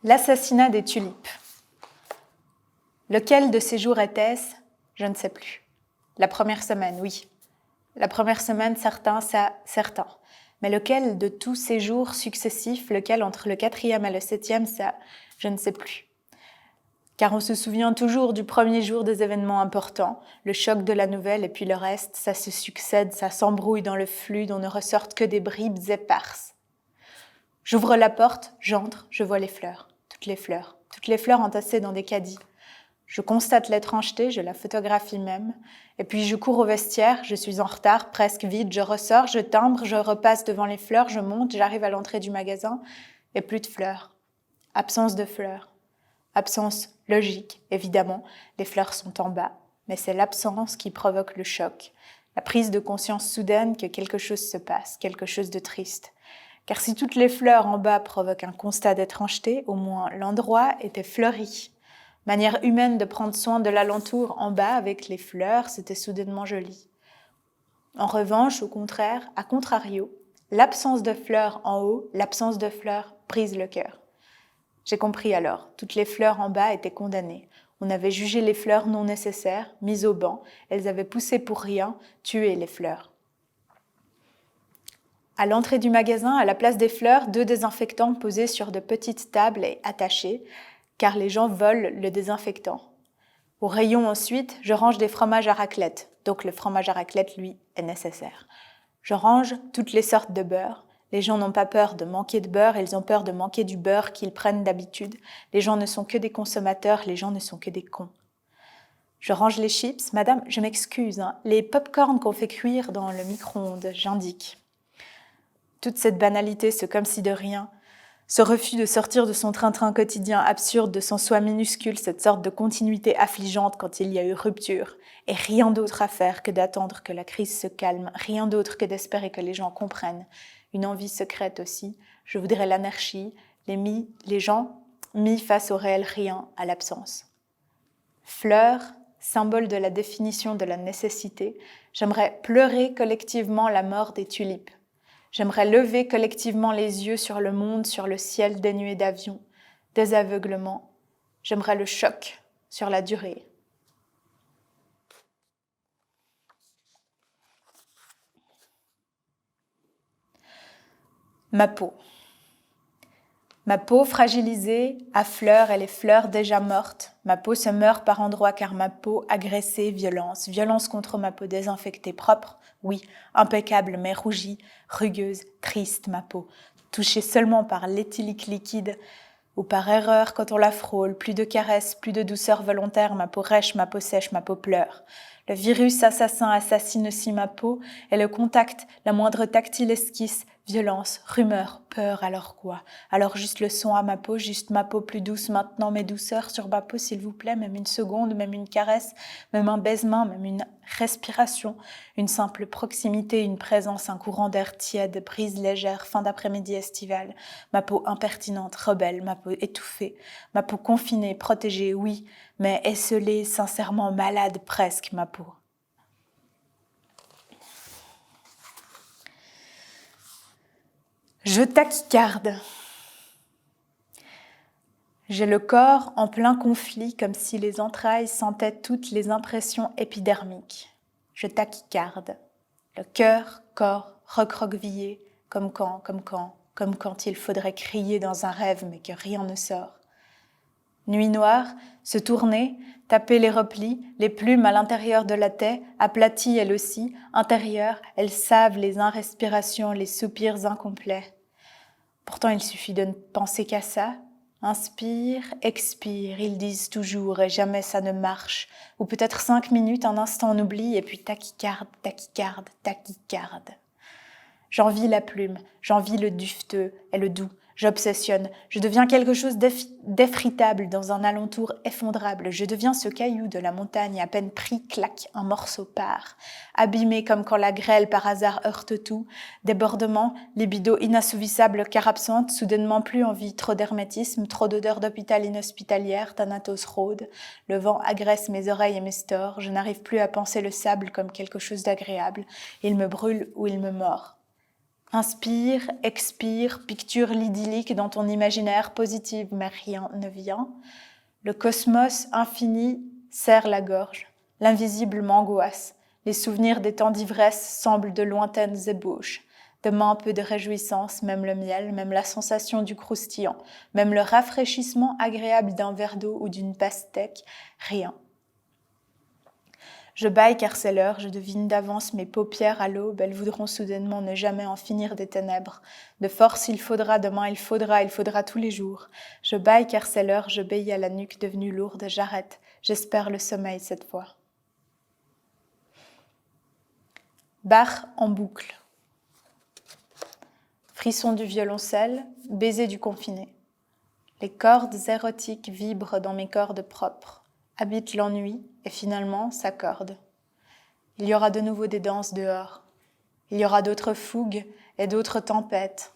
L'assassinat des tulipes. Lequel de ces jours était-ce? Je ne sais plus. La première semaine, oui. La première semaine, certain. Mais lequel de tous ces jours successifs, lequel entre le 4e et le 7e, ça, je ne sais plus. Car on se souvient toujours du premier jour des événements importants, le choc de la nouvelle et puis le reste, ça se succède, ça s'embrouille dans le flux dont ne ressortent que des bribes éparses. J'ouvre la porte, j'entre, je vois les fleurs, toutes les fleurs entassées dans des caddies. Je constate l'étrangeté, je la photographie même, et puis je cours au vestiaire, je suis en retard, presque vide, je ressors, je timbre, je repasse devant les fleurs, je monte, j'arrive à l'entrée du magasin, et plus de fleurs. Absence de fleurs. Absence logique, évidemment, les fleurs sont en bas, mais c'est l'absence qui provoque le choc, la prise de conscience soudaine que quelque chose se passe, quelque chose de triste. Car si toutes les fleurs en bas provoquent un constat d'étrangeté, au moins l'endroit était fleuri. Manière humaine de prendre soin de l'alentour en bas avec les fleurs, c'était soudainement joli. En revanche, au contraire, à contrario, l'absence de fleurs en haut, l'absence de fleurs brise le cœur. J'ai compris alors, toutes les fleurs en bas étaient condamnées. On avait jugé les fleurs non nécessaires, mises au banc, elles avaient poussé pour rien, tué les fleurs. À l'entrée du magasin, à la place des fleurs, 2 désinfectants posés sur de petites tables et attachés, car les gens volent le désinfectant. Au rayon ensuite, je range des fromages à raclette, donc le fromage à raclette, lui, est nécessaire. Je range toutes les sortes de beurre. Les gens n'ont pas peur de manquer de beurre, ils ont peur de manquer du beurre qu'ils prennent d'habitude. Les gens ne sont que des consommateurs, les gens ne sont que des cons. Je range les chips. Madame, je m'excuse, les pop-corn qu'on fait cuire dans le micro-ondes, j'indique. Toute cette banalité, ce comme si de rien, ce refus de sortir de son train-train quotidien absurde, de son soi minuscule, cette sorte de continuité affligeante quand il y a eu rupture, et rien d'autre à faire que d'attendre que la crise se calme, rien d'autre que d'espérer que les gens comprennent. Une envie secrète aussi, je voudrais l'anarchie, les gens mis face au réel rien, à l'absence. Fleurs, symbole de la définition de la nécessité, j'aimerais pleurer collectivement la mort des tulipes. J'aimerais lever collectivement les yeux sur le monde, sur le ciel dénué d'avions, des aveuglements. J'aimerais le choc sur la durée. Ma peau. Ma peau fragilisée, à fleurs et les fleurs déjà mortes. Ma peau se meurt par endroits car ma peau agressée, violence. Violence contre ma peau désinfectée, propre, oui, impeccable mais rougie, rugueuse, triste ma peau. Touchée seulement par l'éthylique liquide ou par erreur quand on la frôle. Plus de caresses, plus de douceur volontaire, ma peau rêche, ma peau sèche, ma peau pleure. Le virus assassin assassine aussi ma peau et le contact, la moindre tactile esquisse, violence, rumeur, peur, alors quoi? Alors juste le son à ma peau, juste ma peau plus douce maintenant, mes douceurs sur ma peau s'il vous plaît, même une seconde, même une caresse, même un baisement, même une respiration, une simple proximité, une présence, un courant d'air tiède, brise légère, fin d'après-midi estivale, ma peau impertinente, rebelle, ma peau étouffée, ma peau confinée, protégée, oui, mais esselée, sincèrement malade presque, ma peau. Je tachycarde. J'ai le corps en plein conflit comme si les entrailles sentaient toutes les impressions épidermiques. Je tachycarde. Le cœur, corps, recroquevillé, comme quand il faudrait crier dans un rêve mais que rien ne sort. Nuit noire, se tourner, taper les replis, les plumes à l'intérieur de la tête, aplatie elle aussi, intérieure, elle save les inrespirations, les soupirs incomplets. Pourtant, il suffit de ne penser qu'à ça. Inspire, expire, ils disent toujours et jamais ça ne marche. Ou peut-être 5 minutes, un instant on oublie et puis tachycarde, tachycarde, tachycarde. J'envie la plume, j'envie le dufteux et le doux. J'obsessionne, je deviens quelque chose d'effritable dans un alentour effondrable. Je deviens ce caillou de la montagne à peine pris, clac, un morceau part. Abîmé comme quand la grêle par hasard heurte tout. Débordement, libido inassouvissable car absente, soudainement plus envie, trop d'hermétisme, trop d'odeur d'hôpital inhospitalière, Thanatos rôde. Le vent agresse mes oreilles et mes stores. Je n'arrive plus à penser le sable comme quelque chose d'agréable. Il me brûle ou il me mord. Inspire, expire, picture l'idyllique dans ton imaginaire positive, mais rien ne vient. Le cosmos infini serre la gorge. L'invisible m'angoisse. Les souvenirs des temps d'ivresse semblent de lointaines ébauches. Demain, peu de réjouissance, même le miel, même la sensation du croustillant, même le rafraîchissement agréable d'un verre d'eau ou d'une pastèque, rien. Je bâille car c'est l'heure, je devine d'avance mes paupières à l'aube, elles voudront soudainement ne jamais en finir des ténèbres. De force il faudra, demain il faudra tous les jours. Je bâille car c'est l'heure, je béis à la nuque devenue lourde, j'arrête, j'espère le sommeil cette fois. Bach en boucle. Frisson du violoncelle, baiser du confiné. Les cordes érotiques vibrent dans mes cordes propres, habitent l'ennui et finalement s'accordent. Il y aura de nouveau des danses dehors. Il y aura d'autres fougues et d'autres tempêtes.